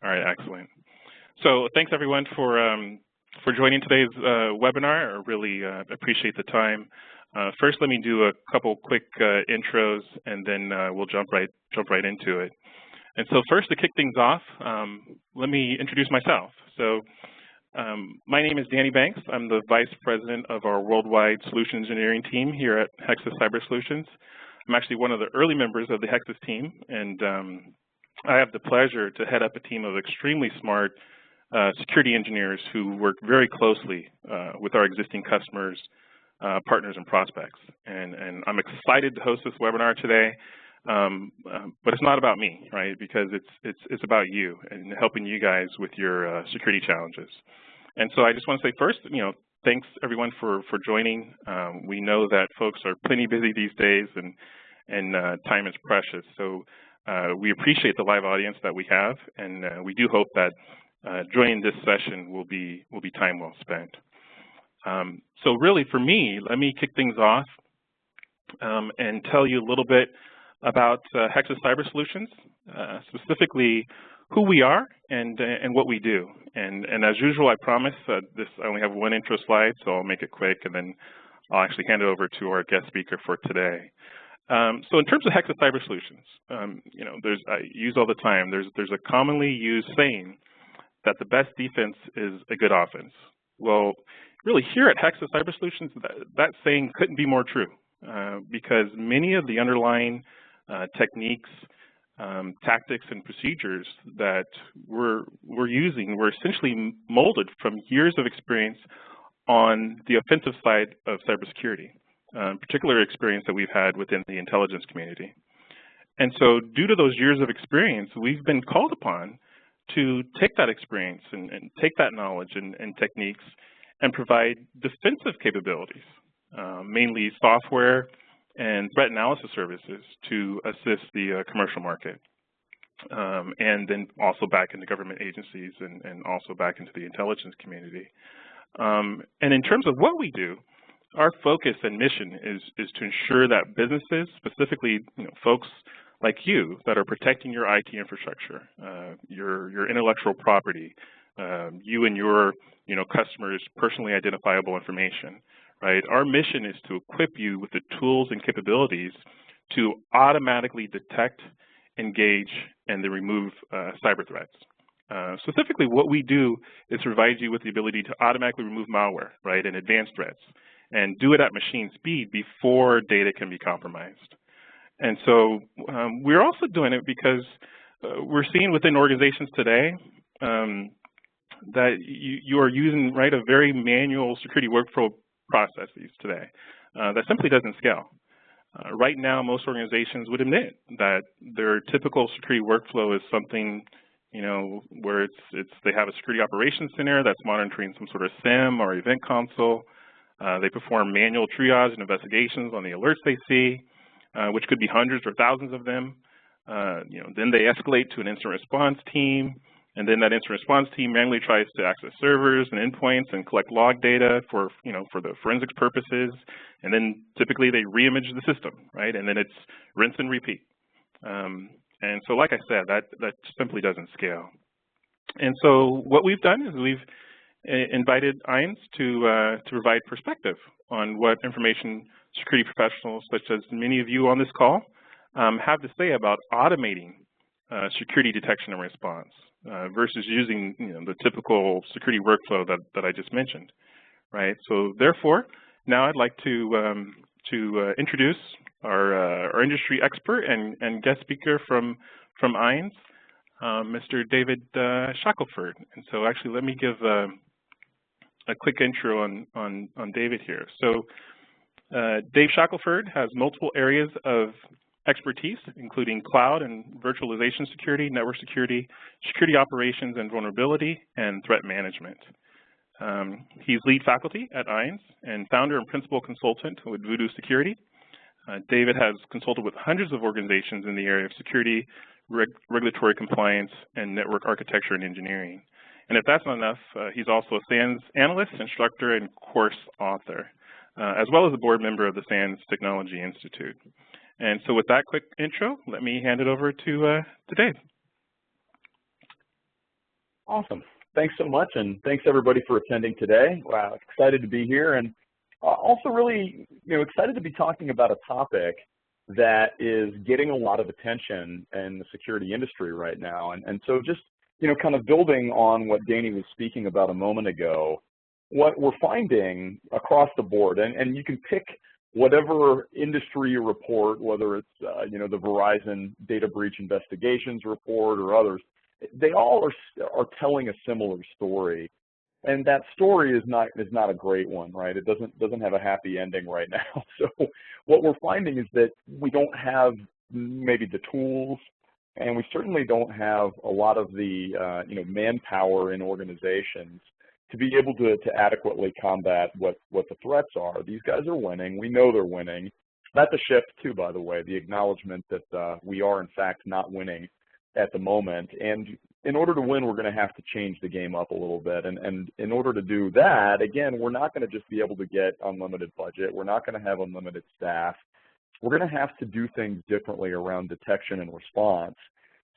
All right, excellent. So thanks everyone for joining today's webinar. I really appreciate the time. First, let me do a couple quick intros, and then we'll jump right into it. And so first, to kick things off, let me introduce myself. So my name is Danny Banks. I'm the Vice President of our Worldwide Solution Engineering team here at Hexis Cyber Solutions. I'm actually one of the early members of the Hexis team, and I have the pleasure to head up a team of extremely smart security engineers who work very closely with our existing customers, partners, and prospects. And I'm excited to host this webinar today, but it's not about me, right? Because it's about you and helping you guys with your security challenges. And so I just want to say first, thanks everyone for joining. We know that folks are plenty busy these days, and time is precious. So we appreciate the live audience that we have, and we do hope that joining this session will be time well spent. So really, for me, let me kick things off and tell you a little bit about Hexis Cyber Solutions, specifically who we are and what we do. And as usual, I promise I only have one intro slide, so I'll make it quick, and then I'll actually hand it over to our guest speaker for today. So in terms of Hexis Cyber Solutions, I use all the time, there's a commonly used saying that the best defense is a good offense. Well, really here at Hexis Cyber Solutions, that saying couldn't be more true because many of the underlying techniques, tactics, and procedures that we're using were essentially molded from years of experience on the offensive side of cybersecurity, particular experience that we've had within the intelligence community. And so due to those years of experience, we've been called upon to take that experience and take that knowledge and techniques and provide defensive capabilities, mainly software and threat analysis services to assist the commercial market, and then also back into government agencies and also back into the intelligence community. And in terms of what we do, our focus and mission is to ensure that businesses, specifically folks like you that are protecting your IT infrastructure, your intellectual property, you and your customers' personally identifiable information, right? Our mission is to equip you with the tools and capabilities to automatically detect, engage, and then remove cyber threats. Specifically, what we do is provide you with the ability to automatically remove malware, right, and advanced threats, and do it at machine speed before data can be compromised. And so we're also doing it because we're seeing within organizations today that you are using, right, a very manual security workflow processes today that simply doesn't scale. Right now, most organizations would admit that their typical security workflow is something, where they have a security operations center that's monitoring some sort of SIEM or event console. They perform manual triage and investigations on the alerts they see, which could be hundreds or thousands of them. Then they escalate to an incident response team, and then that incident response team manually tries to access servers and endpoints and collect log data for the forensics purposes, and then typically they reimage the system, right? And then it's rinse and repeat. And so, like I said, that simply doesn't scale. And so what we've done is we've invited IANS to provide perspective on what information security professionals, such as many of you on this call, have to say about automating security detection and response versus using the typical security workflow that I just mentioned, right? So therefore, now I'd like to introduce our industry expert and guest speaker from IANS, Mr. David Shackleford. And so actually, let me give a quick intro on David here. So Dave Shackleford has multiple areas of expertise, including cloud and virtualization security, network security, security operations and vulnerability, and threat management. He's lead faculty at IANS and founder and principal consultant with Voodoo Security. David has consulted with hundreds of organizations in the area of security, regulatory compliance, and network architecture and engineering. And if that's not enough, he's also a SANS analyst, instructor, and course author, as well as a board member of the SANS Technology Institute. And so with that quick intro, let me hand it over to Dave. Awesome. Thanks so much, and thanks everybody for attending today. Wow, excited to be here, and also really, excited to be talking about a topic that is getting a lot of attention in the security industry right now. And so just, kind of building on what Danny was speaking about a moment ago, what we're finding across the board, and you can pick whatever industry report, whether it's, the Verizon Data Breach Investigations report or others, they all are telling a similar story. And that story is not a great one, right? It doesn't have a happy ending right now. So what we're finding is that we don't have maybe the tools, and we certainly don't have a lot of the manpower in organizations to be able to adequately combat what the threats are. These guys are winning. We know they're winning. That's a shift too, by the way, the acknowledgement that we are in fact not winning at the moment. And in order to win, we're going to have to change the game up a little bit. And in order to do that, again, we're not going to just be able to get unlimited budget. We're not going to have unlimited staff. We're going to have to do things differently around detection and response.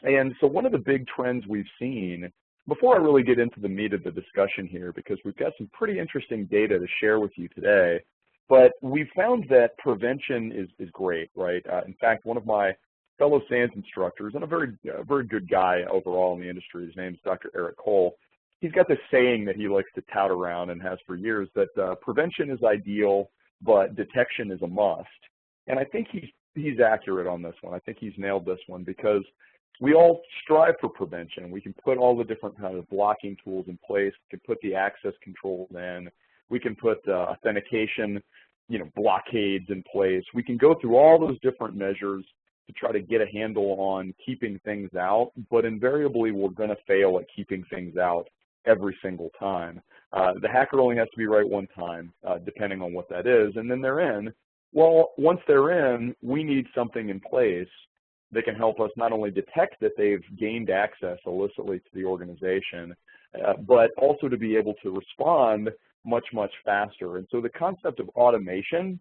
And so one of the big trends we've seen, before I really get into the meat of the discussion here, because we've got some pretty interesting data to share with you today, but we've found that prevention is great, right? In fact, one of my fellow SANS instructors, and a very good guy overall in the industry, his name's Dr. Eric Cole, he's got this saying that he likes to tout around and has for years, that prevention is ideal, but detection is a must. And I think he's accurate on this one. I think he's nailed this one, because we all strive for prevention. We can put all the different kind of blocking tools in place. We can put the access controls in. We can put authentication, blockades in place. We can go through all those different measures to try to get a handle on keeping things out, but invariably we're going to fail at keeping things out every single time. The hacker only has to be right one time, depending on what that is, and then they're in. Well, once they're in, we need something in place that can help us not only detect that they've gained access illicitly to the organization, but also to be able to respond much, much faster. And so the concept of automation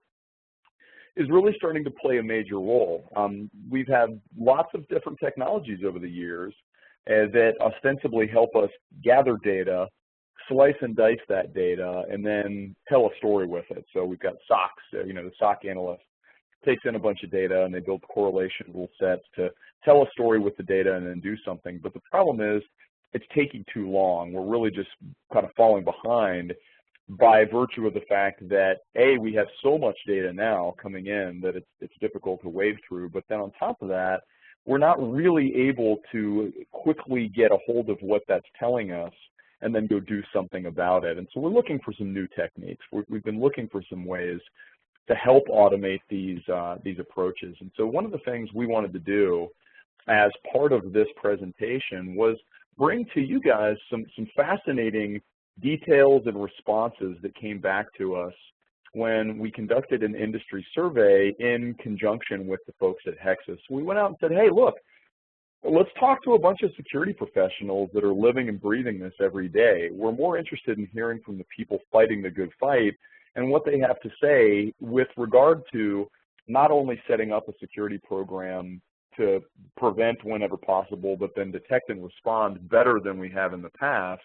is really starting to play a major role. We've had lots of different technologies over the years that ostensibly help us gather data, slice and dice that data, and then tell a story with it. So we've got SOCs, the SOC analyst takes in a bunch of data and they build correlation rule sets to tell a story with the data and then do something. But the problem is it's taking too long. We're really just kind of falling behind by virtue of the fact that, A, we have so much data now coming in that it's difficult to wade through, but then on top of that, we're not really able to quickly get a hold of what that's telling us and then go do something about it. And so we're looking for some new techniques. We've been looking for some ways to help automate these approaches. And so one of the things we wanted to do as part of this presentation was bring to you guys some fascinating details and responses that came back to us when we conducted an industry survey in conjunction with the folks at Hexis. We went out and said, hey, look, let's talk to a bunch of security professionals that are living and breathing this every day. We're more interested in hearing from the people fighting the good fight and what they have to say with regard to not only setting up a security program to prevent whenever possible, but then detect and respond better than we have in the past,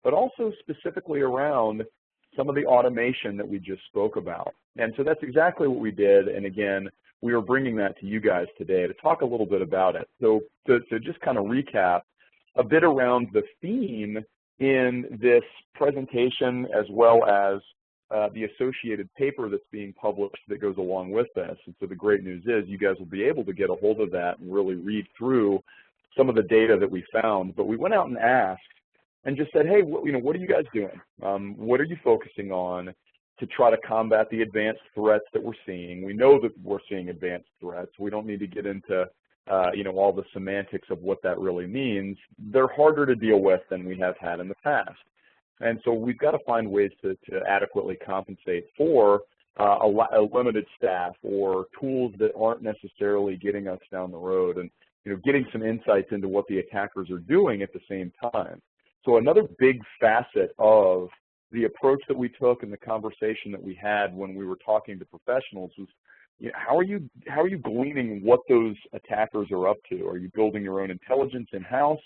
but also specifically around some of the automation that we just spoke about. And so that's exactly what we did. And again, we are bringing that to you guys today to talk a little bit about it. So to just kind of recap a bit around the theme in this presentation, as well as the associated paper that's being published that goes along with this. And so the great news is you guys will be able to get a hold of that and really read through some of the data that we found. But we went out and asked and just said, hey, what are you guys doing? What are you focusing on to try to combat the advanced threats that we're seeing? We know that we're seeing advanced threats. We don't need to get into all the semantics of what that really means. They're harder to deal with than we have had in the past. And so we've got to find ways to adequately compensate for a limited staff or tools that aren't necessarily getting us down the road, and getting some insights into what the attackers are doing at the same time. So another big facet of the approach that we took and the conversation that we had when we were talking to professionals was, how are you gleaning what those attackers are up to? Are you building your own intelligence in-house?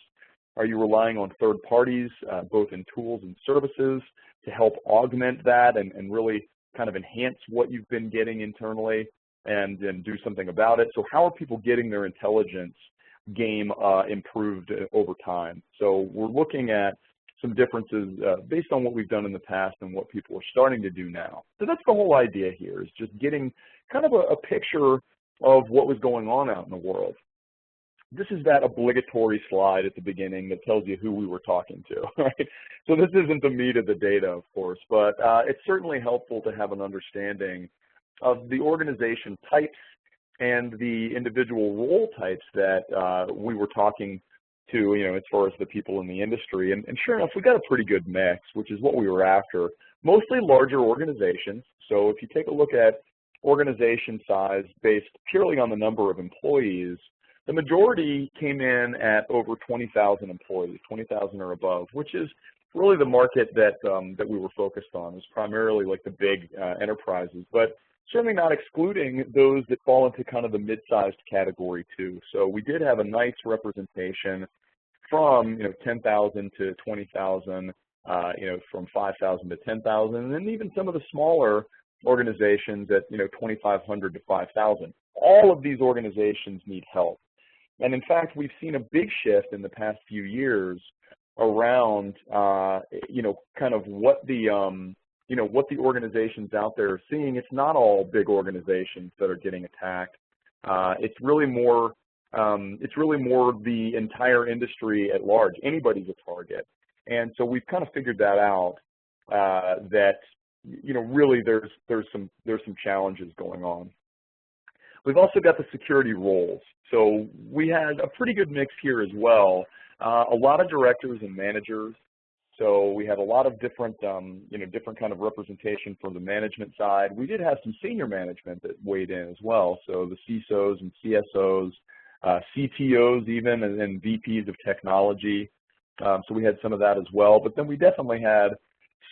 Are you relying on third parties, both in tools and services, to help augment that and really kind of enhance what you've been getting internally and do something about it? So how are people getting their intelligence game improved over time? So we're looking at some differences based on what we've done in the past and what people are starting to do now. So that's the whole idea here, is just getting kind of a picture of what was going on out in the world. This is that obligatory slide at the beginning that tells you who we were talking to, right? So this isn't the meat of the data, of course, but it's certainly helpful to have an understanding of the organization types and the individual role types that we were talking to, as far as the people in the industry. And sure enough, we got a pretty good mix, which is what we were after. Mostly larger organizations. So if you take a look at organization size based purely on the number of employees, the majority came in at over 20,000 employees, 20,000 or above, which is really the market that that we were focused on. It was primarily like the big enterprises, but certainly not excluding those that fall into kind of the mid-sized category too. So we did have a nice representation from 10,000 to 20,000, from 5,000 to 10,000, and then even some of the smaller organizations at 2,500 to 5,000. All of these organizations need help. And in fact, we've seen a big shift in the past few years around, kind of what the, what the organizations out there are seeing. It's not all big organizations that are getting attacked. It's really more the entire industry at large. Anybody's a target. And so we've kind of figured that out, that, really there's some challenges going on. We've also got the security roles. So we had a pretty good mix here as well. A lot of directors and managers. So we had a lot of different, different kind of representation from the management side. We did have some senior management that weighed in as well. So the CISOs and CSOs, CTOs even, and then VPs of technology. So we had some of that as well. But then we definitely had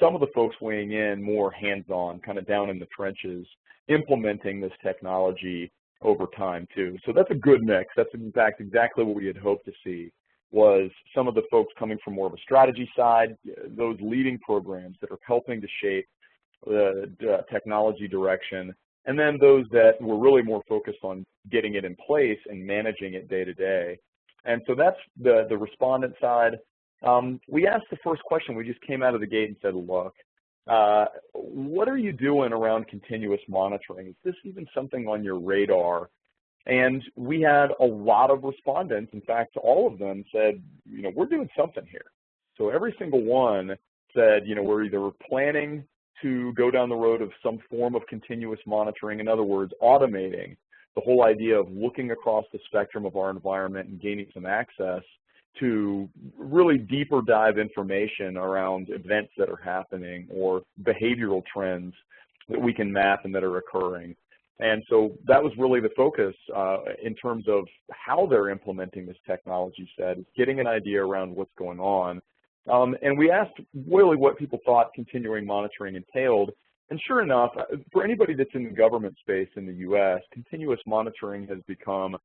some of the folks weighing in more hands-on, kind of down in the trenches, implementing this technology over time too. So that's a good mix. That's in fact exactly what we had hoped to see, was some of the folks coming from more of a strategy side, those leading programs that are helping to shape the technology direction, and then those that were really more focused on getting it in place and managing it day to day. And so that's the respondent side. We asked the first question. We just came out of the gate and said, look, what are you doing around continuous monitoring? Is this even something on your radar? And we had a lot of respondents. In fact, all of them said, we're doing something here. So every single one said, we're either planning to go down the road of some form of continuous monitoring, in other words, automating the whole idea of looking across the spectrum of our environment and gaining some access to really deeper dive information around events that are happening or behavioral trends that we can map and that are occurring. And so that was really the focus in terms of how they're implementing this technology set, is getting an idea around what's going on. And we asked really what people thought continuing monitoring entailed. And sure enough, for anybody that's in the government space in the US, continuous monitoring has become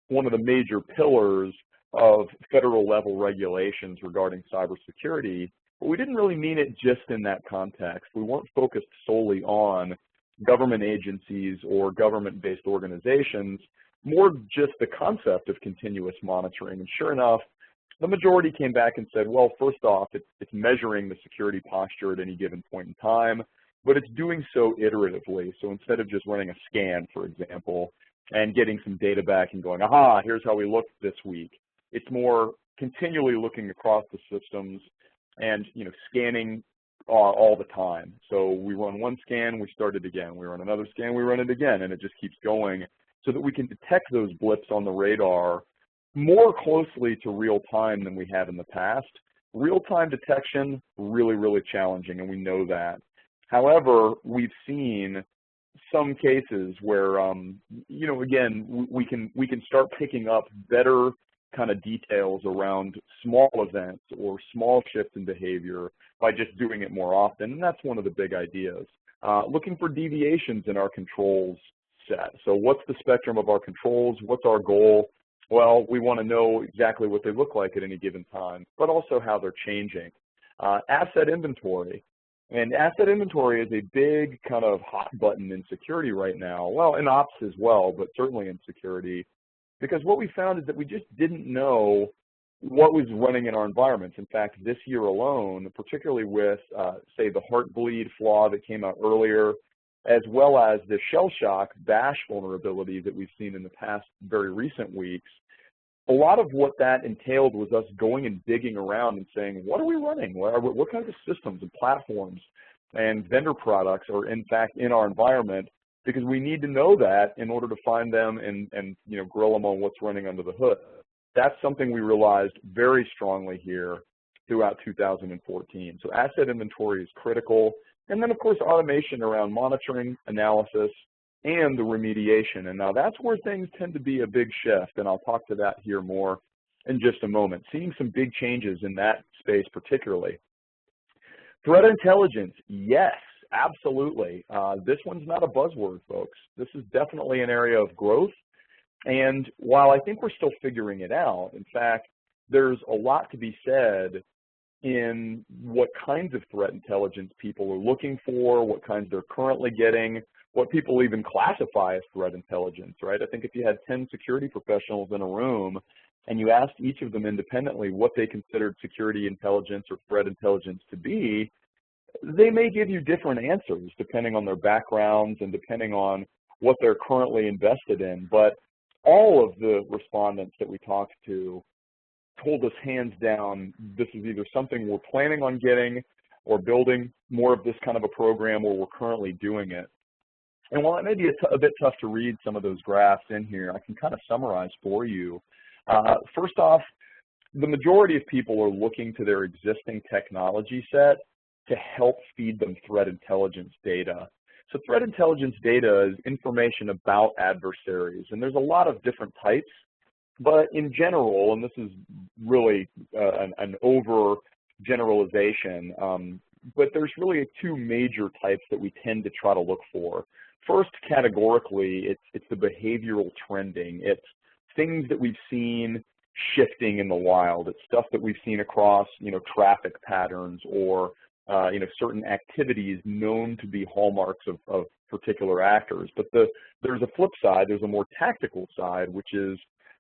one of the major pillars of federal level regulations regarding cybersecurity. But we didn't really mean it just in that context. We weren't focused solely on government agencies or government-based organizations, more just the concept of continuous monitoring. And sure enough, the majority came back and said, well, first off, it's measuring the security posture at any given point in time, but it's doing so iteratively. So instead of just running a scan, for example, and getting some data back and going, aha, here's how we looked this week, it's more continually looking across the systems and scanning all the time. So we run one scan, we start it again. We run another scan, we run it again, and it just keeps going so that we can detect those blips on the radar more closely to real time than we have in the past. Real-time detection, really, really challenging, and we know that. However, we've seen some cases where, again, we can start picking up better kind of details around small events or small shifts in behavior by just doing it more often, and that's one of the big ideas. Looking for deviations in our controls set. So what's the spectrum of our controls? What's our goal? Well, we want to know exactly what they look like at any given time, but also how they're changing. Asset inventory. And asset inventory is a big kind of hot button in security right now. Well, in ops as well, but certainly in security. Because what we found is that we just didn't know what was running in our environments. In fact, this year alone, particularly with, say, the Heartbleed flaw that came out earlier, as well as the shell shock bash vulnerability that we've seen in the past very recent weeks, a lot of what that entailed was us going and digging around and saying, what are we running? What kinds of systems and platforms and vendor products are in fact in our environment? Because we need to know that in order to find them and grill them on what's running under the hood. That's something we realized very strongly here throughout 2014. So asset inventory is critical. And then, of course, automation around monitoring, analysis, and the remediation. And now that's where things tend to be a big shift, and I'll talk to that here more in just a moment. Seeing some big changes in that space particularly. Threat intelligence, yes, absolutely. This one's not a buzzword, folks. This is definitely an area of growth. And while I think we're still figuring it out, in fact, there's a lot to be said in what kinds of threat intelligence people are looking for, what kinds they're currently getting, what people even classify as threat intelligence, right? I think if you had 10 security professionals in a room and you asked each of them independently what they considered security intelligence or threat intelligence to be, they may give you different answers depending on their backgrounds and depending on what they're currently invested in. But all of the respondents that we talked to told us hands down, this is either something we're planning on getting or building more of this kind of a program, or we're currently doing it. And while it may be a bit tough to read some of those graphs in here, I can kind of summarize for you. First off, the majority of people are looking to their existing technology set to help feed them threat intelligence data. So threat intelligence data is information about adversaries, and there's a lot of different types. But in general, and this is really an overgeneralization, but there's really two major types that we tend to try to look for. First, categorically, it's the behavioral trending. It's things that we've seen shifting in the wild. It's stuff that we've seen across, traffic patterns or, certain activities known to be hallmarks of particular actors. But there's a flip side. There's a more tactical side, which is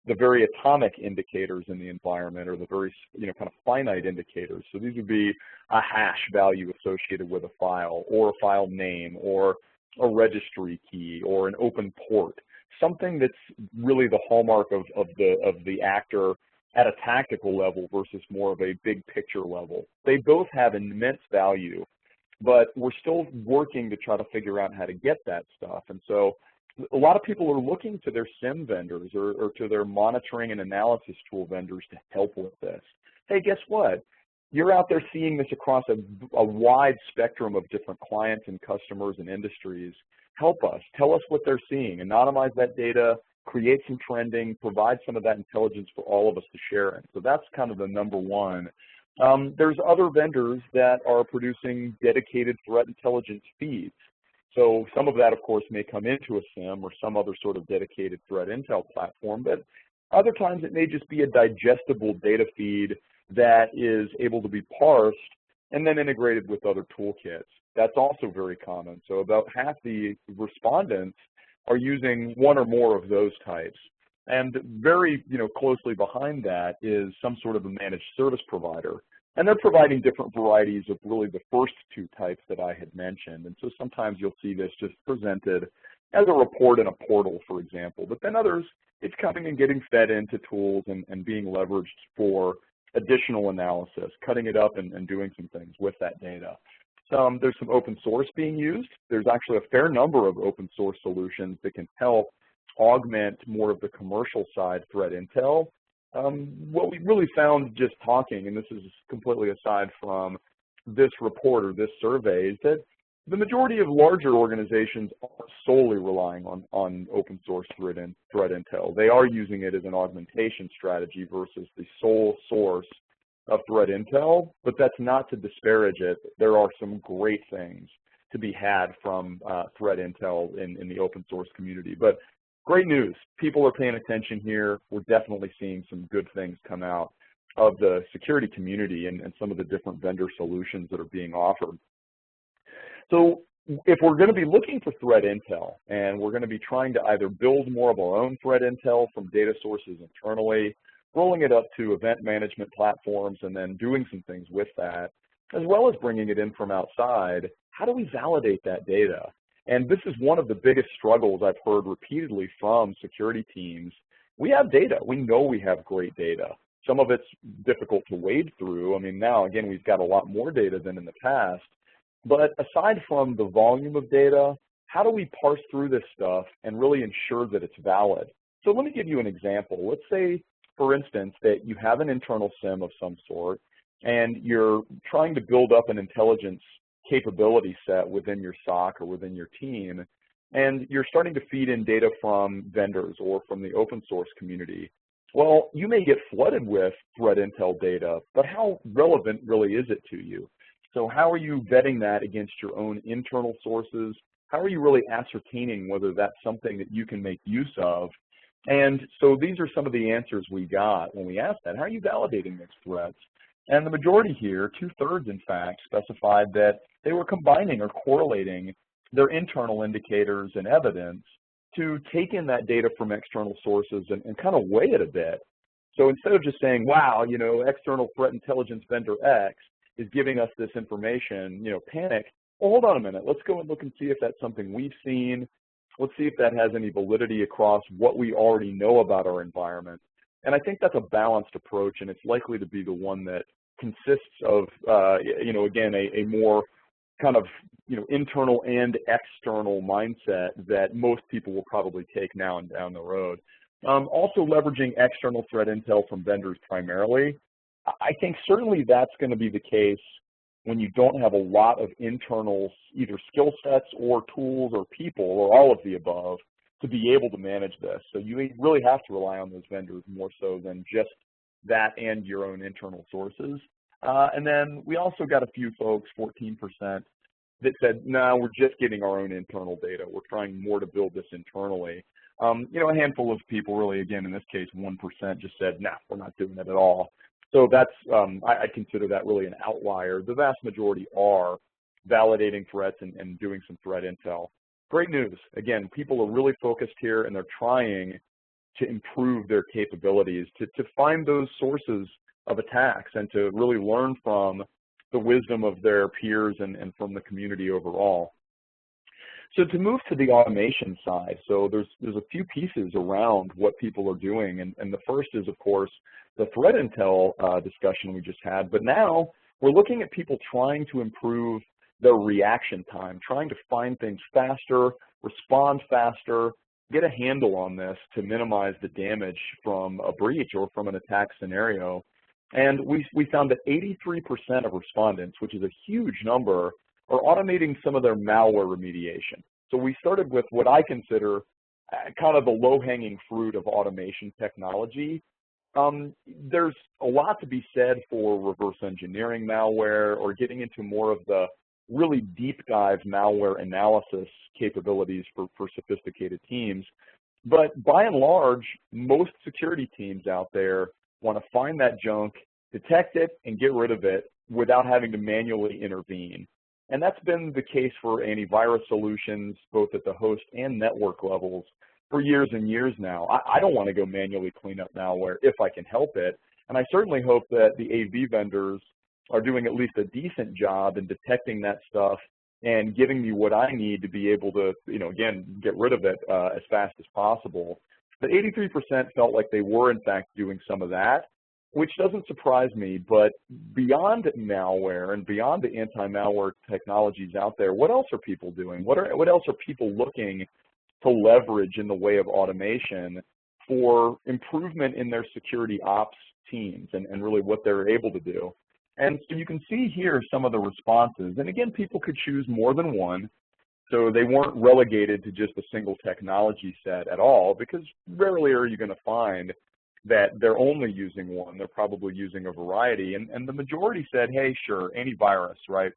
the very atomic indicators in the environment, or the very, kind of finite indicators. So these would be a hash value associated with a file, or a file name, or a registry key, or an open port. Something that's really the hallmark of the actor at a tactical level versus more of a big picture level. They both have immense value, but we're still working to try to figure out how to get that stuff. And so a lot of people are looking to their SIM vendors or to their monitoring and analysis tool vendors to help with this. Hey, guess what? You're out there seeing this across a wide spectrum of different clients and customers and industries. Help us. Tell us what they're seeing. Anonymize that data, create some trending, provide some of that intelligence for all of us to share in. So that's kind of the number one. There's other vendors that are producing dedicated threat intelligence feeds. So some of that, of course, may come into a SIM or some other sort of dedicated threat intel platform, but other times it may just be a digestible data feed that is able to be parsed and then integrated with other toolkits. That's also very common. So about half the respondents are using one or more of those types. And very closely behind that is some sort of a managed service provider. And they're providing different varieties of really the first two types that I had mentioned. And so sometimes you'll see this just presented as a report in a portal, for example. But then others, it's coming and getting fed into tools and being leveraged for additional analysis, cutting it up and doing some things with that data. There's some open source being used. There's actually a fair number of open source solutions that can help augment more of the commercial side threat intel. What we really found just talking, and this is completely aside from this report or this survey, is that the majority of larger organizations aren't solely relying on open source threat intel. They are using it as an augmentation strategy versus the sole source of threat intel, but that's not to disparage it. There are some great things to be had from threat intel in the open source community. But great news. People are paying attention here. We're definitely seeing some good things come out of the security community and some of the different vendor solutions that are being offered. So if we're going to be looking for threat intel, and we're going to be trying to either build more of our own threat intel from data sources internally, rolling it up to event management platforms, and then doing some things with that, as well as bringing it in from outside, how do we validate that data? And this is one of the biggest struggles I've heard repeatedly from security teams. We have data. We know we have great data. Some of it's difficult to wade through. I mean, now, again, we've got a lot more data than in the past. But aside from the volume of data, how do we parse through this stuff and really ensure that it's valid? So let me give you an example. Let's say, for instance, that you have an internal SIEM of some sort, and you're trying to build up an intelligence capability set within your SOC or within your team, and you're starting to feed in data from vendors or from the open source community. Well, you may get flooded with threat intel data, but how relevant really is it to you? So how are you vetting that against your own internal sources? How are you really ascertaining whether that's something that you can make use of? And so these are some of the answers we got when we asked that. How are you validating these threats? And the majority here, 2/3 in fact, specified that they were combining or correlating their internal indicators and evidence to take in that data from external sources and kind of weigh it a bit. So instead of just saying, wow, you know, external threat intelligence vendor X is giving us this information, you know, panic. Well, hold on a minute. Let's go and look and see if that's something we've seen. Let's see if that has any validity across what we already know about our environment. And I think that's a balanced approach, and it's likely to be the one that consists of, you know, again, a more kind of, you know, internal and external mindset that most people will probably take now and down the road. Also leveraging external threat intel from vendors primarily. I think certainly that's going to be the case when you don't have a lot of internal either skill sets or tools or people or all of the above to be able to manage this. So you really have to rely on those vendors more so than just that and your own internal sources. And then we also got a few folks, 14%, that said, no, we're just getting our own internal data. We're trying more to build this internally. You know, a handful of people really, again, in this case, 1% just said, nah, we're not doing it at all. So that's, I consider that really an outlier. The vast majority are validating threats and doing some threat intel. Great news. Again, people are really focused here, and they're trying to improve their capabilities, to find those sources of attacks and to really learn from the wisdom of their peers and from the community overall. So to move to the automation side, so there's a few pieces around what people are doing, and the first is, of course, the threat intel discussion we just had, but now we're looking at people trying to improve their reaction time, trying to find things faster, respond faster, get a handle on this to minimize the damage from a breach or from an attack scenario. And we found that 83% of respondents, which is a huge number, are automating some of their malware remediation. So we started with what I consider kind of the low-hanging fruit of automation technology. There's a lot to be said for reverse engineering malware or getting into more of the really deep dive malware analysis capabilities for sophisticated teams. But by and large, most security teams out there want to find that junk, detect it, and get rid of it without having to manually intervene. And that's been the case for antivirus solutions, both at the host and network levels, for years and years now. I don't want to go manually clean up malware if I can help it. And I certainly hope that the AV vendors are doing at least a decent job in detecting that stuff and giving me what I need to be able to, you know, again, get rid of it as fast as possible. But 83% felt like they were, in fact, doing some of that, which doesn't surprise me. But beyond malware and beyond the anti-malware technologies out there, what else are people doing? What else are people looking to leverage in the way of automation for improvement in their security ops teams and really what they're able to do? And so you can see here some of the responses. And again, people could choose more than one. So they weren't relegated to just a single technology set at all, because rarely are you going to find that they're only using one. They're probably using a variety. And the majority said, hey, sure, antivirus, right?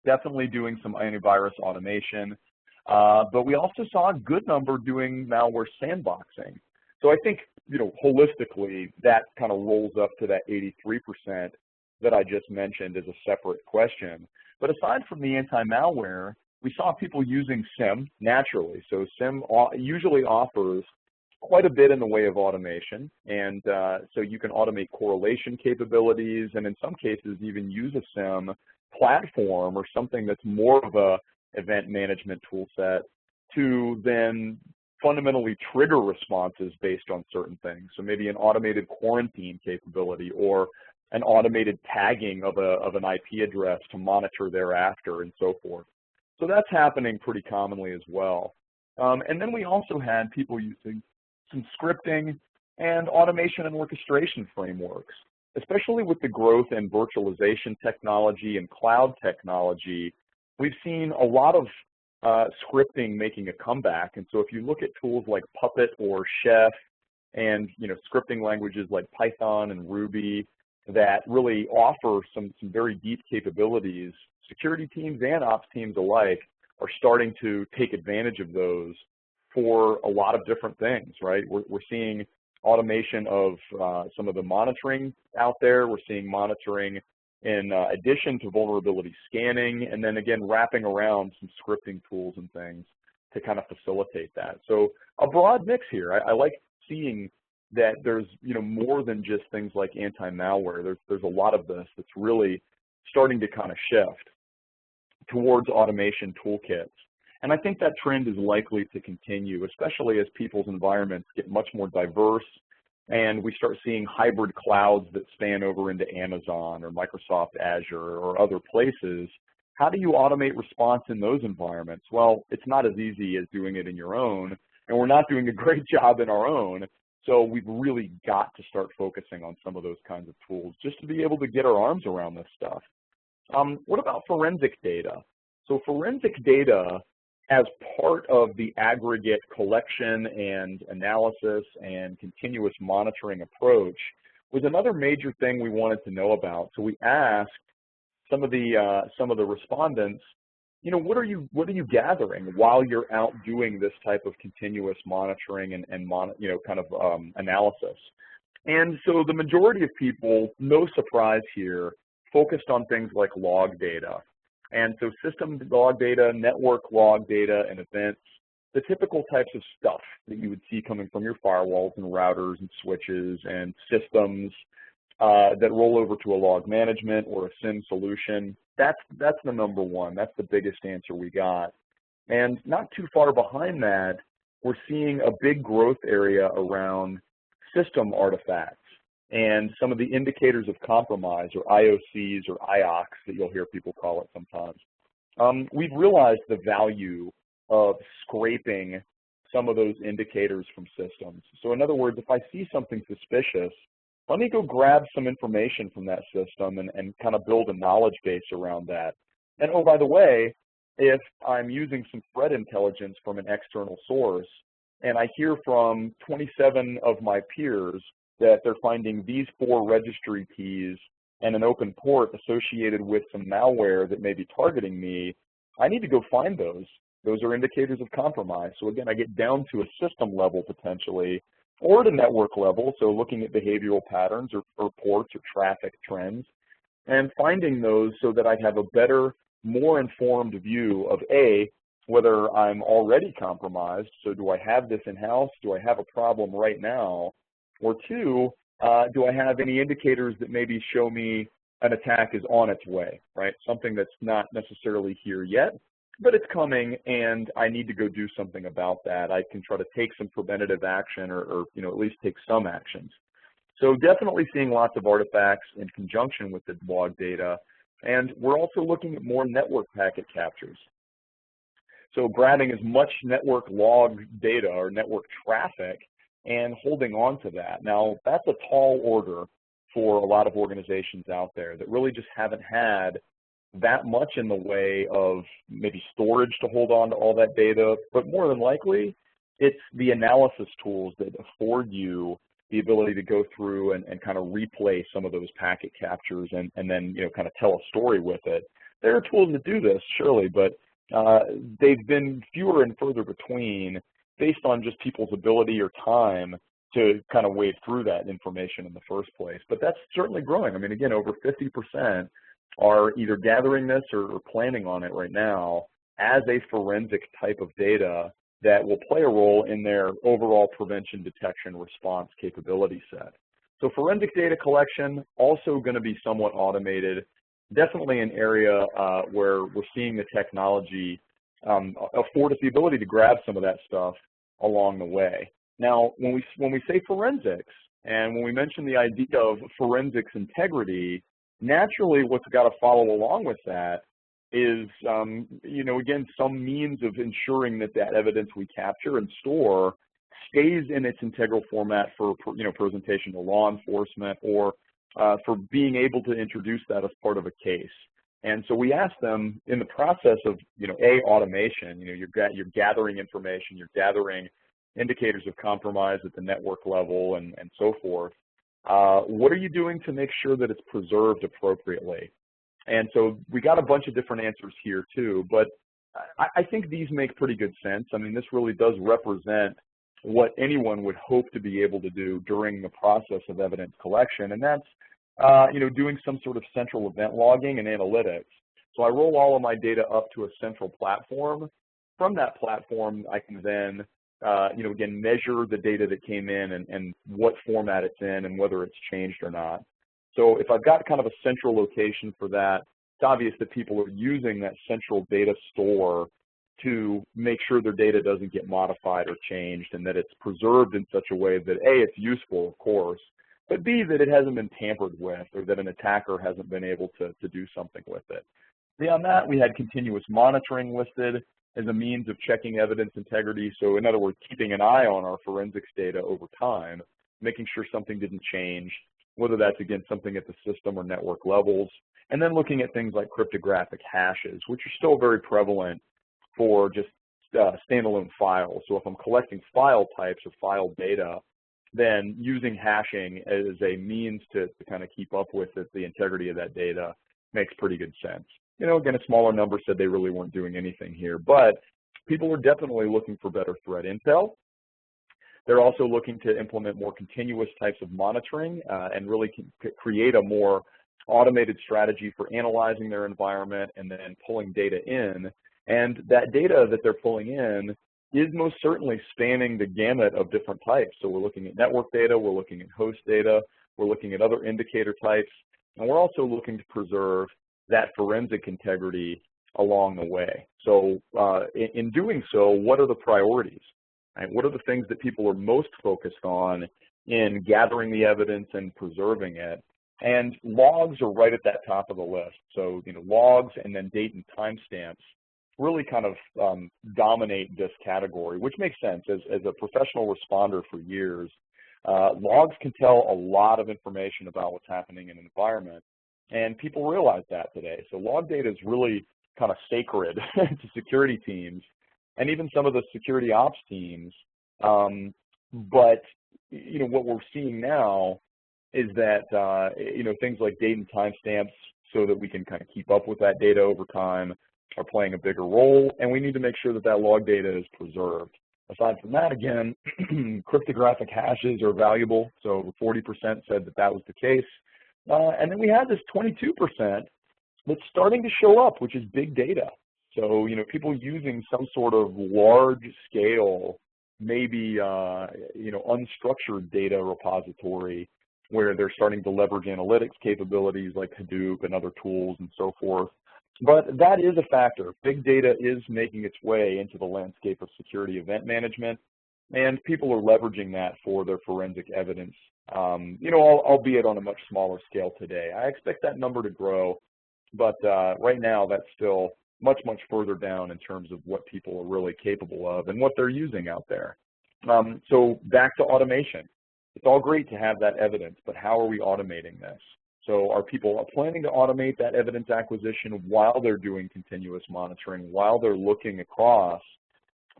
Definitely doing some antivirus automation. but we also saw a good number doing malware sandboxing. So I think, holistically, that kind of rolls up to that 83% that I just mentioned as a separate question. But aside from the anti-malware, we saw people using SIM naturally. So SIM usually offers quite a bit in the way of automation, and so you can automate correlation capabilities, and in some cases even use a SIM platform or something that's more of a event management tool set to then fundamentally trigger responses based on certain things. So maybe an automated quarantine capability or an automated tagging of an IP address to monitor thereafter and so forth. So that's happening pretty commonly as well. And then we also had people using some scripting and automation and orchestration frameworks, especially with the growth in virtualization technology and cloud technology. We've seen a lot of scripting making a comeback. And so if you look at tools like Puppet or Chef and scripting languages like Python and Ruby that really offer some very deep capabilities, security teams and ops teams alike are starting to take advantage of those for a lot of different things, right? We're seeing automation of some of the monitoring out there. We're seeing monitoring in addition to vulnerability scanning, and then again wrapping around some scripting tools and things to kind of facilitate that. So a broad mix here. I like seeing that there's more than just things like anti-malware. There's a lot of this that's really starting to kind of shift towards automation toolkits. And I think that trend is likely to continue, especially as people's environments get much more diverse and we start seeing hybrid clouds that span over into Amazon or Microsoft Azure or other places. How do you automate response in those environments? Well, it's not as easy as doing it in your own, and we're not doing a great job in our own, so we've really got to start focusing on some of those kinds of tools just to be able to get our arms around this stuff. What about forensic data? So forensic data as part of the aggregate collection and analysis and continuous monitoring approach was another major thing we wanted to know about. So we asked some of the respondents, what are you gathering while you're out doing this type of continuous monitoring and analysis? And so the majority of people, no surprise here, focused on things like log data. And so system log data, network log data, and events, the typical types of stuff that you would see coming from your firewalls and routers and switches and systems that roll over to a log management or a SIM solution. That's the number one. That's the biggest answer we got. And not too far behind that, we're seeing a big growth area around system artifacts and some of the indicators of compromise, or IOCs or IOCs that you'll hear people call it sometimes. We've realized the value of scraping some of those indicators from systems. So in other words, if I see something suspicious, let me go grab some information from that system and kind of build a knowledge base around that. And oh, by the way, if I'm using some threat intelligence from an external source, and I hear from 27 of my peers that they're finding these 4 registry keys and an open port associated with some malware that may be targeting me, I need to go find those. Those are indicators of compromise. So again, I get down to a system level potentially, or at a network level, so looking at behavioral patterns or ports or traffic trends, and finding those so that I have a better, more informed view of A, whether I'm already compromised, so do I have this in-house, do I have a problem right now, or 2, do I have any indicators that maybe show me an attack is on its way, right? Something that's not necessarily here yet, but it's coming and I need to go do something about that. I can try to take some preventative action or at least take some actions. So definitely seeing lots of artifacts in conjunction with the log data, and we're also looking at more network packet captures. So grabbing as much network log data or network traffic and holding on to that. Now, that's a tall order for a lot of organizations out there that really just haven't had that much in the way of maybe storage to hold on to all that data, but more than likely, it's the analysis tools that afford you the ability to go through and kind of replay some of those packet captures and then kind of tell a story with it. There are tools that do this, surely, but they've been fewer and further between based on just people's ability or time to kind of wade through that information in the first place. But that's certainly growing. I mean, again, over 50% are either gathering this or planning on it right now as a forensic type of data that will play a role in their overall prevention, detection, response capability set. So forensic data collection, also going to be somewhat automated, definitely an area where we're seeing the technology afford us the ability to grab some of that stuff along the way. Now, when we say forensics, and when we mention the idea of forensics integrity, naturally what's got to follow along with that is, you know, again, some means of ensuring that that evidence we capture and store stays in its integral format for, you know, presentation to law enforcement or for being able to introduce that as part of a case. And so we asked them in the process of, you know, automation, you know, you're gathering information, you're gathering indicators of compromise at the network level and so forth. What are you doing to make sure that it's preserved appropriately? And so we got a bunch of different answers here too, but I think these make pretty good sense. I mean, this really does represent what anyone would hope to be able to do during the process of evidence collection, and that's you know, doing some sort of central event logging and analytics. So I roll all of my data up to a central platform. From that platform, I can then you know, again, measure the data that came in and what format it's in and whether it's changed or not. So if I've got kind of a central location for that, it's obvious that people are using that central data store to make sure their data doesn't get modified or changed and that it's preserved in such a way that A, it's useful, of course, but B, that it hasn't been tampered with or that an attacker hasn't been able to do something with it. Beyond that, we had continuous monitoring listed as a means of checking evidence integrity. So in other words, keeping an eye on our forensics data over time, making sure something didn't change, whether that's, again, something at the system or network levels, and then looking at things like cryptographic hashes, which are still very prevalent for just standalone files. So if I'm collecting file types or file data, then using hashing as a means to kind of keep up with the integrity of that data makes pretty good sense. You know, again, a smaller number said they really weren't doing anything here, but people are definitely looking for better threat intel. They're also looking to implement more continuous types of monitoring and really create a more automated strategy for analyzing their environment and then pulling data in. And that data that they're pulling in is most certainly spanning the gamut of different types. So we're looking at network data, we're looking at host data, we're looking at other indicator types, and we're also looking to preserve that forensic integrity along the way. So in doing so, what are the priorities? Right? What are the things that people are most focused on in gathering the evidence and preserving it? And logs are right at that top of the list. So, you know, logs and then date and timestamps really kind of dominate this category, which makes sense. As a professional responder for years, logs can tell a lot of information about what's happening in an environment, and people realize that today. So log data is really kind of sacred to security teams and even some of the security ops teams. But, you know, what we're seeing now is that, you know, things like date and timestamps so that we can kind of keep up with that data over time are playing a bigger role, and we need to make sure that that log data is preserved. Aside from that, again, cryptographic hashes are valuable, so 40% said that that was the case. And then we had this 22% that's starting to show up, which is big data. So, you know, people using some sort of large scale, maybe, you know, unstructured data repository where they're starting to leverage analytics capabilities like Hadoop and other tools and so forth. But that is a factor. Big data is making its way into the landscape of security event management, and people are leveraging that for their forensic evidence, you know, albeit on a much smaller scale today. I expect that number to grow, but right now that's still much, much further down in terms of what people are really capable of and what they're using out there. So back to automation. It's all great to have that evidence, but how are we automating this? So are people planning to automate that evidence acquisition while they're doing continuous monitoring, while they're looking across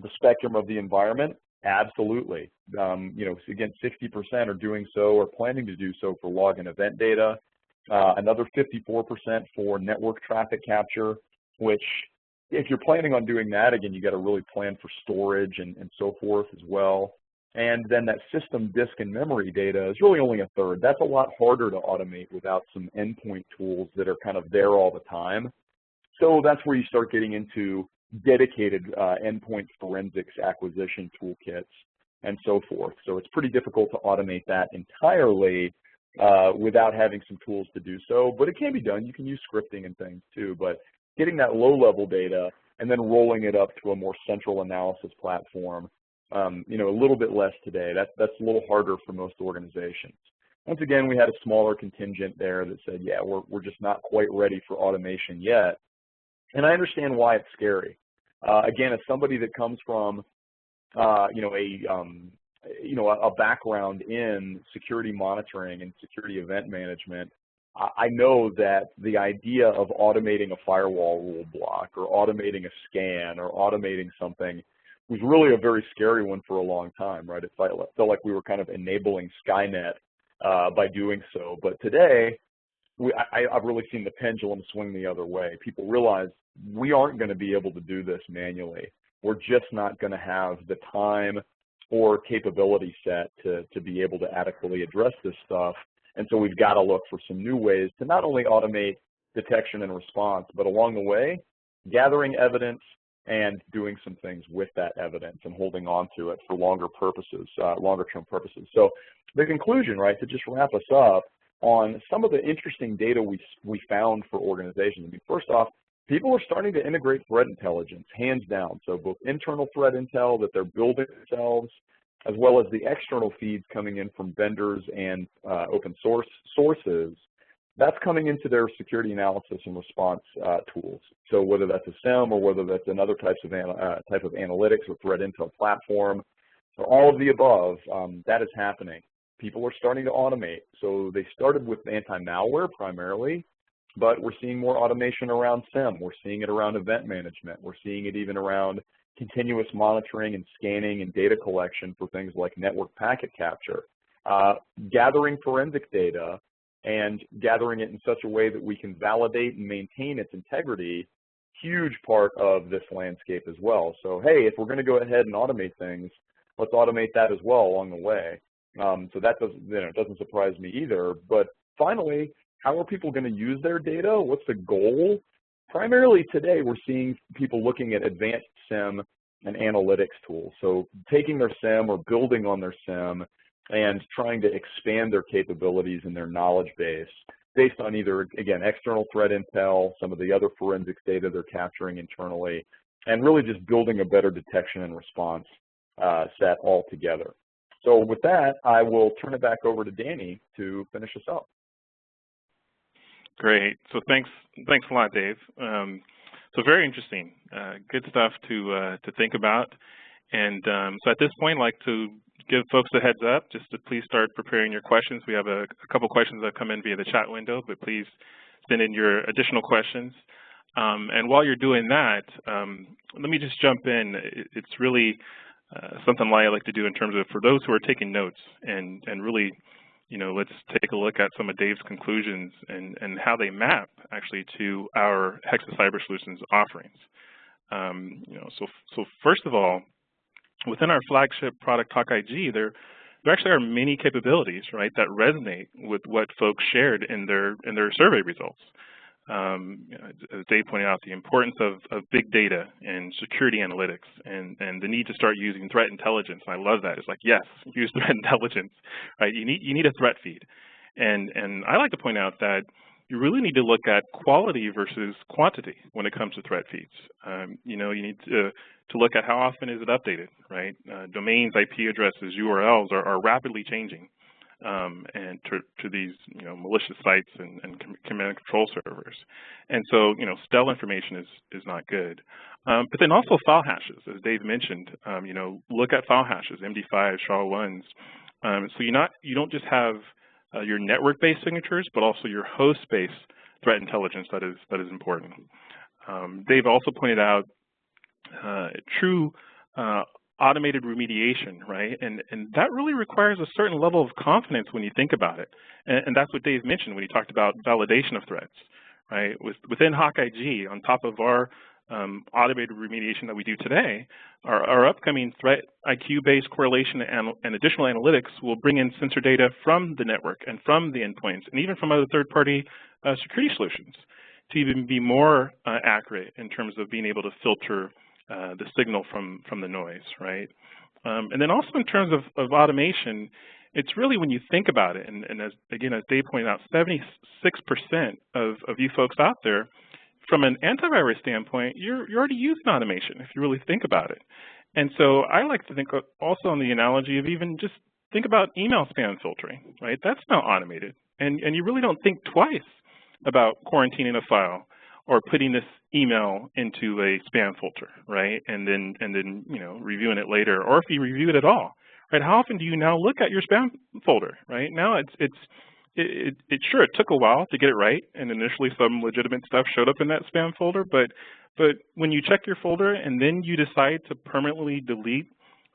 the spectrum of the environment? Absolutely. You know, again, 60% are doing so or planning to do so for log and event data. Another 54% for network traffic capture, which if you're planning on doing that, again, you got to really plan for storage and so forth as well. And then that system disk and memory data is really only a third. That's a lot harder to automate without some endpoint tools that are kind of there all the time. So that's where you start getting into dedicated endpoint forensics acquisition toolkits and so forth. So it's pretty difficult to automate that entirely without having some tools to do so, but it can be done. You can use scripting and things too, but getting that low-level data and then rolling it up to a more central analysis platform, you know, a little bit less today. That's a little harder for most organizations. Once again, we had a smaller contingent there that said, yeah, we're just not quite ready for automation yet. And I understand why it's scary. Again, as somebody that comes from, you know, a background in security monitoring and security event management, I know that the idea of automating a firewall rule block or automating a scan or automating something was really a very scary one for a long time, right? It felt like we were kind of enabling Skynet by doing so. But today, I've really seen the pendulum swing the other way. People realize we aren't going to be able to do this manually. We're just not going to have the time or capability set to be able to adequately address this stuff. And so we've got to look for some new ways to not only automate detection and response, but along the way, gathering evidence and doing some things with that evidence and holding on to it for longer purposes, longer-term purposes. So the conclusion, right, to just wrap us up on some of the interesting data we found for organizations. I mean, first off, people are starting to integrate threat intelligence, hands down. So both internal threat intel that they're building themselves, as well as the external feeds coming in from vendors and open source sources, that's coming into their security analysis and response tools. So whether that's a SIEM or whether that's another type of analytics or threat intel platform, or all of the above, that is happening. People are starting to automate. So they started with anti-malware primarily, but we're seeing more automation around SIEM. We're seeing it around event management. We're seeing it even around continuous monitoring and scanning and data collection for things like network packet capture. Gathering forensic data and gathering it in such a way that we can validate and maintain its integrity, huge part of this landscape as well. So hey, if we're going to go ahead and automate things, let's automate that as well along the way. So that doesn't surprise me either. But finally, how are people going to use their data? What's the goal? Primarily today, we're seeing people looking at advanced SIEM and analytics tools. So taking their SIEM or building on their SIEM and trying to expand their capabilities and their knowledge base based on either, again, external threat intel, some of the other forensics data they're capturing internally, and really just building a better detection and response set altogether. So with that, I will turn it back over to Danny to finish us up. Great. So thanks a lot, Dave. So very interesting. Good stuff to think about. And so at this point, I'd like to give folks a heads up just to please start preparing your questions. We have a couple questions that come in via the chat window, but please send in your additional questions. And while you're doing that, let me just jump in. It's really something I like to do in terms of for those who are taking notes and really, you know, let's take a look at some of Dave's conclusions and how they map actually to our Hexis Cyber Solutions offerings. You know, so first of all, within our flagship product HawkEye, there actually are many capabilities, right, that resonate with what folks shared in their survey results. As Dave pointed out, the importance of big data and security analytics and the need to start using threat intelligence. And I love that. It's like, yes, use threat intelligence, right? You need a threat feed. And I like to point out that you really need to look at quality versus quantity when it comes to threat feeds. You know, you need to look at how often is it updated, right? Domains, IP addresses, URLs are rapidly changing. And to these, you know, malicious sites and command and control servers. And so, you know, stale information is not good. But then also file hashes, as Dave mentioned, you know, look at file hashes, MD5s, SHA-1s. So you don't just have your network-based signatures, but also your host-based threat intelligence that is important. Dave also pointed out true automated remediation, right? And that really requires a certain level of confidence when you think about it. And that's what Dave mentioned when he talked about validation of threats, right? Within HawkEye, on top of our automated remediation that we do today, our upcoming threat IQ-based correlation and additional analytics will bring in sensor data from the network and from the endpoints and even from other third-party security solutions to even be more accurate in terms of being able to filter the signal from the noise, right? And then also in terms of automation, it's really when you think about it, and as Dave pointed out, 76% of you folks out there, from an antivirus standpoint, you're already using automation if you really think about it. And so I like to think also on the analogy of even just think about email spam filtering, right? That's now automated. And you really don't think twice about quarantining a file or putting this email into a spam filter, right? And then reviewing it later, or if you review it at all, right? How often do you now look at your spam folder, right? Now it took a while to get it right, and initially some legitimate stuff showed up in that spam folder, but when you check your folder and then you decide to permanently delete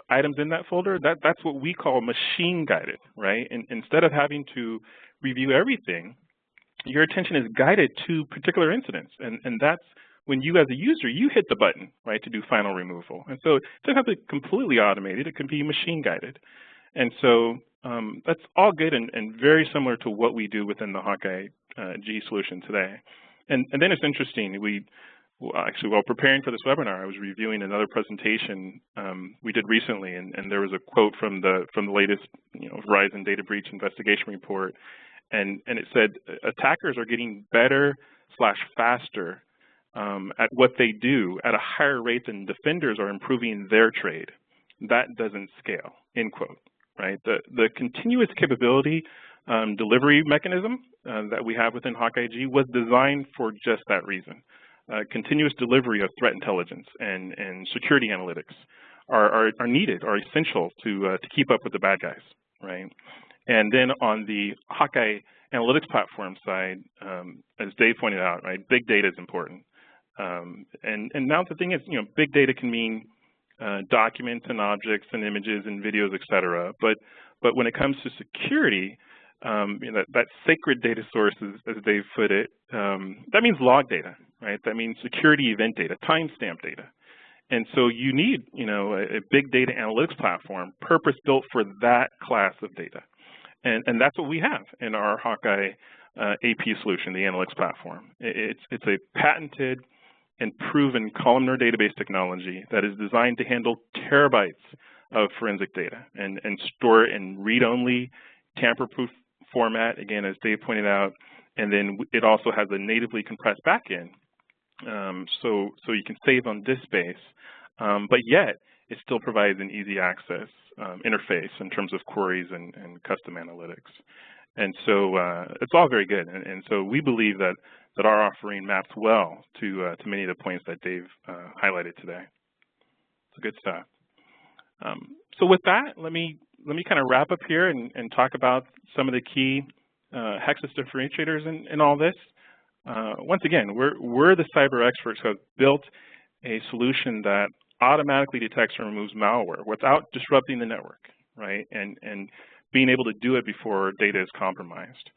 items in that folder, that's what we call machine guided, right? And instead of having to review everything, your attention is guided to particular incidents, and that's when you as a user, you hit the button, right, to do final removal. And so it doesn't have to be completely automated, it can be machine guided. And so that's all good and very similar to what we do within the Hawkeye G solution today. And then it's interesting, actually, while preparing for this webinar, I was reviewing another presentation we did recently, and there was a quote from the latest Verizon data breach investigation report, and it said, attackers are getting better / faster at what they do at a higher rate than defenders are improving their trade. That doesn't scale, end quote, right? The continuous capability delivery mechanism that we have within Hawkeye G was designed for just that reason. Continuous delivery of threat intelligence and security analytics are needed, are essential to keep up with the bad guys, right? And then on the Hawkeye analytics platform side, as Dave pointed out, right, big data is important. And now the thing is, big data can mean documents and objects and images and videos, et cetera. But when it comes to security, that sacred data source, as Dave put it, that means log data, right? That means security event data, timestamp data. And so you need, a big data analytics platform purpose-built for that class of data. And that's what we have in our Hawkeye AP solution, the analytics platform. It's a patented and proven columnar database technology that is designed to handle terabytes of forensic data and store it in read-only, tamper-proof format, again, as Dave pointed out, and then it also has a natively compressed backend, so you can save on disk space, but yet it still provides an easy access interface in terms of queries and custom analytics. And so it's all very good, and so we believe that our offering maps well to many of the points that Dave highlighted today. So good stuff. So with that, let me kind of wrap up here and talk about some of the key Hexis differentiators in all this. Once again, we're the cyber experts who have built a solution that automatically detects and removes malware without disrupting the network, right? And being able to do it before data is compromised.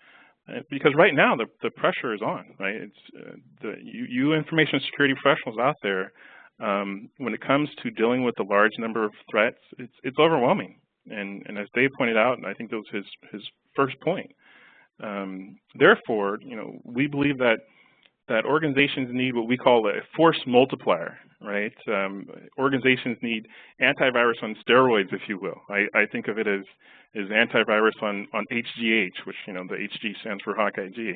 Because right now the pressure is on, right? It's you information security professionals out there. When it comes to dealing with a large number of threats, it's overwhelming. And as Dave pointed out, and I think that was his first point. Therefore, we believe that organizations need what we call a force multiplier, right? Organizations need antivirus on steroids, if you will. I think of it as antivirus on HGH, which the HG stands for Hawkeye G,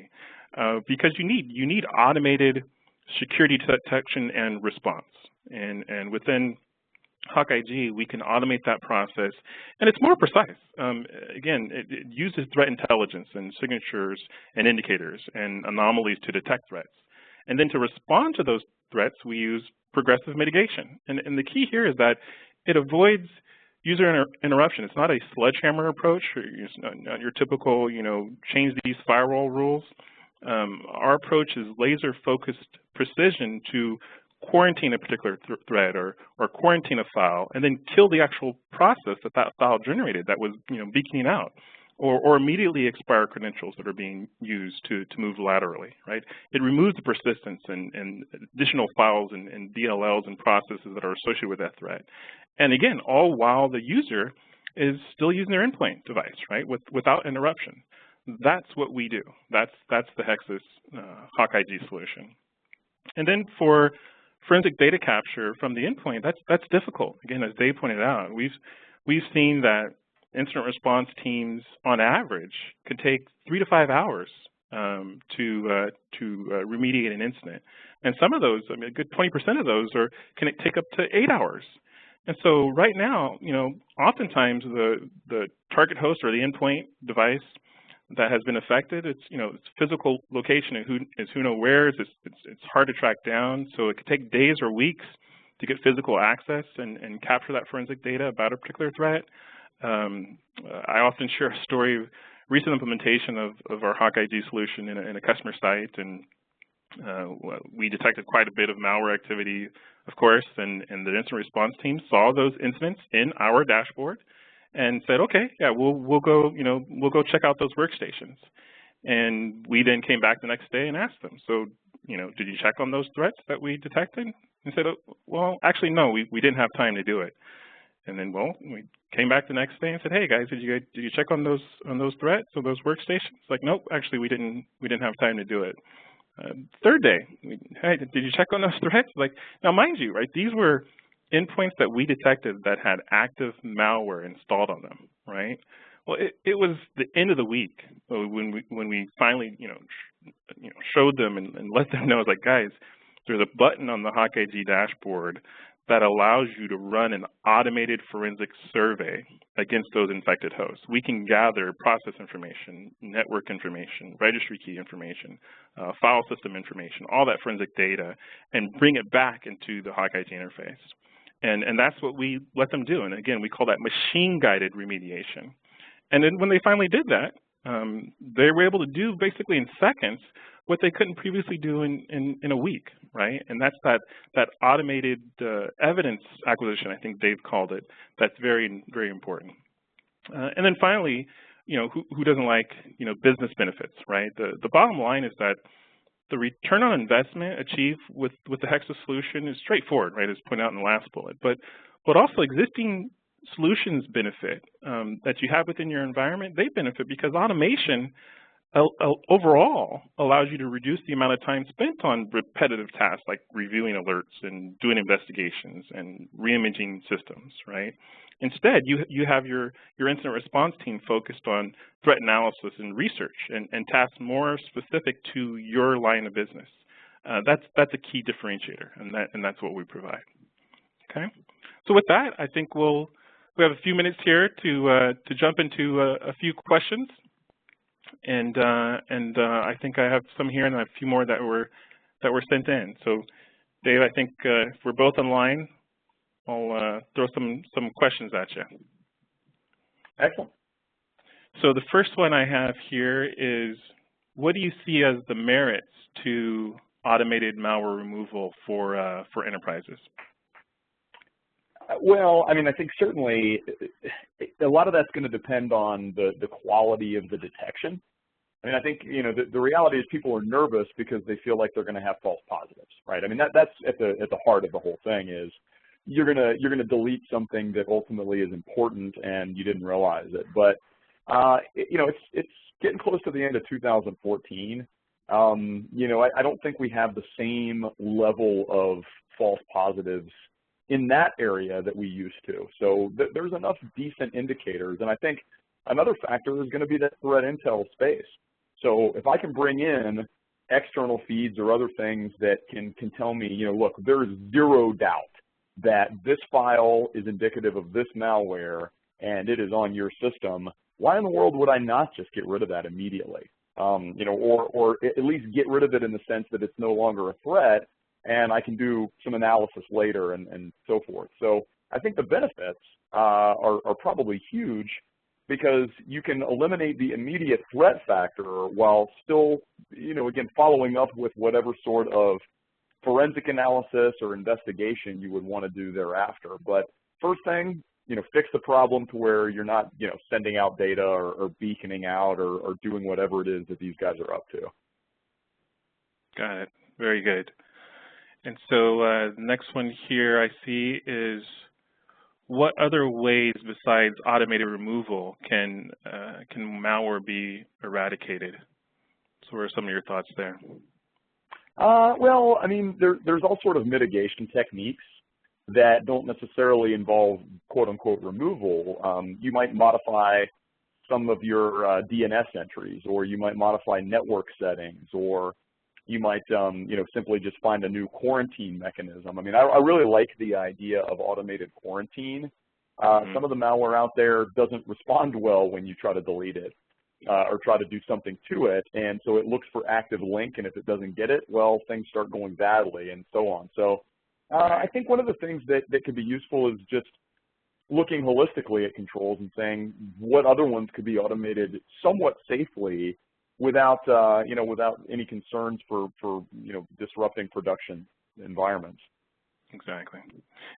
because you need automated security detection and response, and within Hawkeye G, we can automate that process, and it's more precise. Again, it uses threat intelligence and signatures and indicators and anomalies to detect threats. And then to respond to those threats, we use progressive mitigation. And the key here is that it avoids user interruption. It's not a sledgehammer approach, or not your typical, change these firewall rules. Our approach is laser-focused precision to quarantine a particular thread or quarantine a file, and then kill the actual process that file generated that was beaconing out, or immediately expire credentials that are being used to move laterally, right? It removes the persistence and additional files and DLLs and processes that are associated with that threat. And again, all while the user is still using their endpoint device, right, without interruption. That's what we do. That's the Hexis HawkIG solution. And then for forensic data capture from the endpoint, that's difficult. Again, as Dave pointed out, we've seen that incident response teams, on average, could take 3 to 5 hours to remediate an incident. And some of those, I mean, a good 20% of those can take up to 8 hours. And so right now, oftentimes the target host or the endpoint device that has been affected, it's physical location and who knows where. It's hard to track down, so it could take days or weeks to get physical access and capture that forensic data about a particular threat. I often share a story of recent implementation of our HawkIG solution in a customer site, and we detected quite a bit of malware activity, of course, and the incident response team saw those incidents in our dashboard and said, okay, yeah, we'll go check out those workstations. And we then came back the next day and asked them, so, did you check on those threats that we detected? And said, well, actually, no, we didn't have time to do it. And then, well, we came back the next day and said, hey guys, did you check on those threats or those workstations? Like, nope, actually, we didn't have time to do it. Third day, hey, did you check on those threats? Like, now mind you, right, these were endpoints that we detected that had active malware installed on them, right? Well, it was the end of the week when we finally, showed them and let them know, like, guys, there's a button on the HawkIG dashboard that allows you to run an automated forensic survey against those infected hosts. We can gather process information, network information, registry key information, file system information, all that forensic data, and bring it back into the HawkIG interface. And that's what we let them do. And again, we call that machine-guided remediation. And then when they finally did that, they were able to do basically in seconds what they couldn't previously do in a week, right? And that's that automated evidence acquisition, I think Dave called it, that's very, very important. And then finally, who doesn't like, business benefits, right? The bottom line is that the return on investment achieved with the Hexis solution is straightforward, right, as pointed out in the last bullet. But also existing solutions benefit that you have within your environment, they benefit because automation overall allows you to reduce the amount of time spent on repetitive tasks like reviewing alerts and doing investigations and re-imaging systems, right? Instead, you have your incident response team focused on threat analysis and research and tasks more specific to your line of business. That's a key differentiator, and that's what we provide. Okay, so with that, I think we have a few minutes here to jump into a few questions, and I think I have some here and a few more that were sent in. So, Dave, I think if we're both online, I'll throw some questions at you. Excellent. So the first one I have here is, what do you see as the merits to automated malware removal for enterprises? Well, I mean, I think certainly a lot of that's going to depend on the quality of the detection. I mean, I think, the reality is people are nervous because they feel like they're going to have false positives, right? I mean, that's at the heart of the whole thing is you're gonna delete something that ultimately is important and you didn't realize it. But it's getting close to the end of 2014. I don't think we have the same level of false positives in that area that we used to. So there's enough decent indicators, and I think another factor is going to be that threat intel space. So if I can bring in external feeds or other things that can tell me, look, there is zero doubt that this file is indicative of this malware and it is on your system, why in the world would I not just get rid of that immediately? Or at least get rid of it in the sense that it's no longer a threat and I can do some analysis later and so forth. So I think the benefits are probably huge because you can eliminate the immediate threat factor while still, again, following up with whatever sort of forensic analysis or investigation you would want to do thereafter. But first thing, fix the problem to where you're not, sending out data or beaconing out or doing whatever it is that these guys are up to. Got it. Very good. And so the next one here I see is, what other ways besides automated removal can malware be eradicated? So what are some of your thoughts there? Well, I mean, there's all sort of mitigation techniques that don't necessarily involve quote-unquote removal. You might modify some of your DNS entries, or you might modify network settings, or you might simply just find a new quarantine mechanism. I mean, I really like the idea of automated quarantine. Some of the malware out there doesn't respond well when you try to delete it or try to do something to it, and so it looks for active link, and if it doesn't get it, well, things start going badly and so on. So I think one of the things that could be useful is just looking holistically at controls and saying what other ones could be automated somewhat safely without without any concerns for disrupting production environments. Exactly.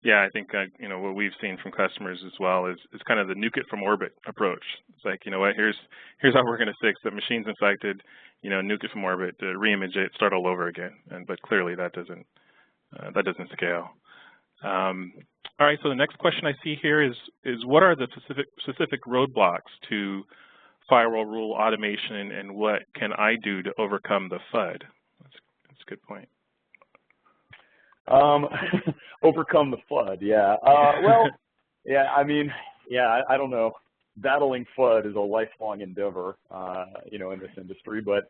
Yeah, I think what we've seen from customers as well is kind of the nuke it from orbit approach. It's like, what, here's how we're going to fix the machine's infected, nuke it from orbit, reimage it, start all over again. But clearly that doesn't scale. All right. So the next question I see here is what are the specific roadblocks to firewall rule automation, and what can I do to overcome the FUD? That's a good point. Overcome the FUD, yeah. Well, yeah, I mean, yeah, I don't know. Battling FUD is a lifelong endeavor, in this industry. But,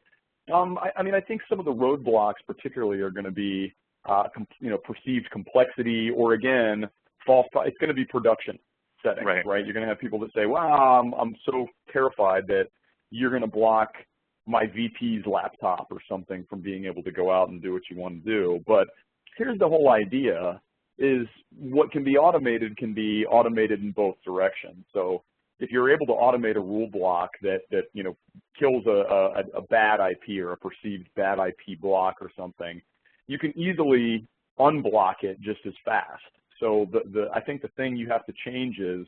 I mean, I think some of the roadblocks particularly are going to be, perceived complexity, or again, it's going to be production settings, right? You're going to have people that say, wow, I'm so terrified that you're going to block my VP's laptop or something from being able to go out and do what you want to do. But here's the whole idea, is what can be automated in both directions. So if you're able to automate a rule block that kills a bad IP or a perceived bad IP block or something, you can easily unblock it just as fast. So I think the thing you have to change is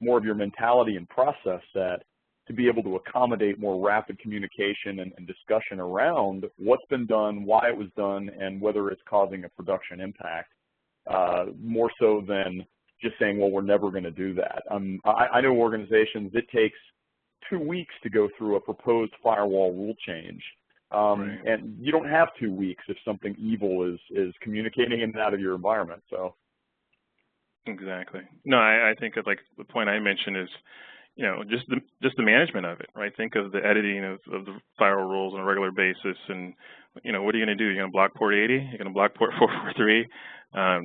more of your mentality and process set to be able to accommodate more rapid communication and discussion around what's been done, why it was done, and whether it's causing a production impact, more so than just saying, well, we're never going to do that. I know organizations, it takes 2 weeks to go through a proposed firewall rule change. And you don't have 2 weeks if something evil is communicating in and out of your environment. So. Exactly. No, I think like the point I mentioned is, just the management of it, right? Think of the editing of the firewall rules on a regular basis, and what are you going to do? You're going to block port 80? You're going to block port 443?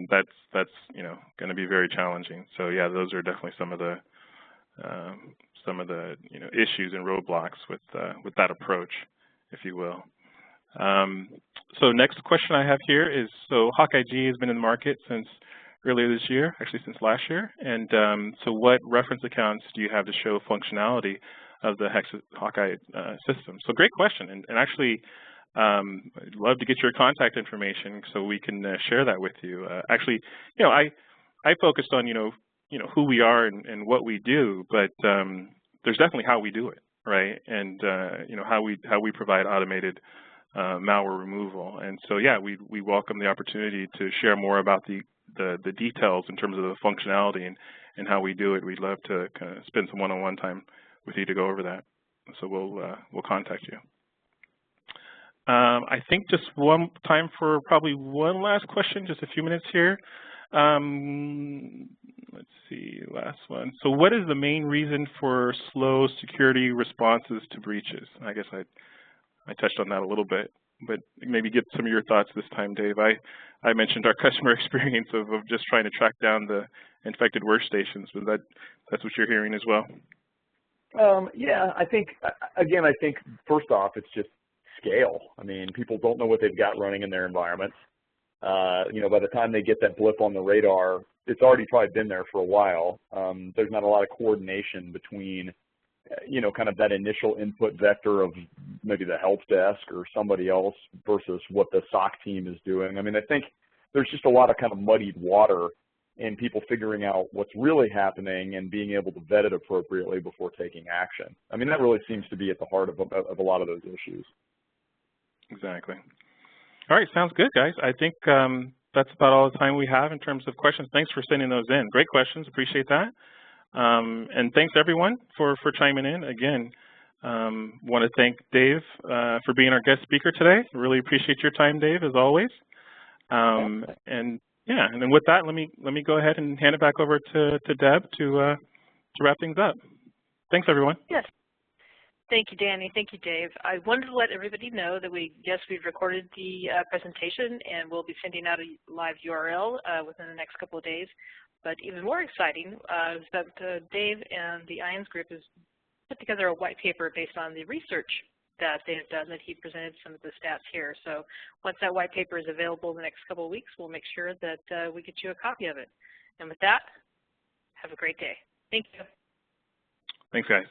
That's going to be very challenging. So yeah, those are definitely some of the issues and roadblocks with that approach, if you will. So next question I have here is, so Hawkeye G has been in the market since earlier this year, actually since last year, and so what reference accounts do you have to show functionality of the Hexis Hawkeye system? So great question, and actually I'd love to get your contact information so we can share that with you. Actually, I focused on who we are and what we do, but there's definitely how we do it, right? And how we provide automated malware removal. And so yeah, we welcome the opportunity to share more about the details in terms of the functionality and how we do it. We'd love to kind of spend some one-on-one time with you to go over that. So we'll contact you. I think just one time for probably one last question, just a few minutes here. Let's see, last one. So what is the main reason for slow security responses to breaches? I guess I touched on that a little bit, but maybe get some of your thoughts this time, Dave. I mentioned our customer experience of just trying to track down the infected workstations, but that's what you're hearing as well? Yeah, I think first off, it's just scale. I mean, people don't know what they've got running in their environments. By the time they get that blip on the radar, it's already probably been there for a while. There's not a lot of coordination between, kind of that initial input vector of maybe the help desk or somebody else versus what the SOC team is doing. I mean, I think there's just a lot of kind of muddied water in people figuring out what's really happening and being able to vet it appropriately before taking action. I mean, that really seems to be at the heart of a lot of those issues. Exactly. All right, sounds good, guys. I think that's about all the time we have in terms of questions. Thanks for sending those in. Great questions, appreciate that. And thanks everyone for chiming in. Again, want to thank Dave for being our guest speaker today. Really appreciate your time, Dave, as always. And yeah, and then with that, let me go ahead and hand it back over to Deb to wrap things up. Thanks, everyone. Yes. Thank you, Danny. Thank you, Dave. I wanted to let everybody know that we've recorded the presentation, and we'll be sending out a live URL within the next couple of days. But even more exciting is that Dave and the IANS group has put together a white paper based on the research that they've done, that he presented some of the stats here. So once that white paper is available in the next couple of weeks, we'll make sure that we get you a copy of it. And with that, have a great day. Thank you. Thanks, guys.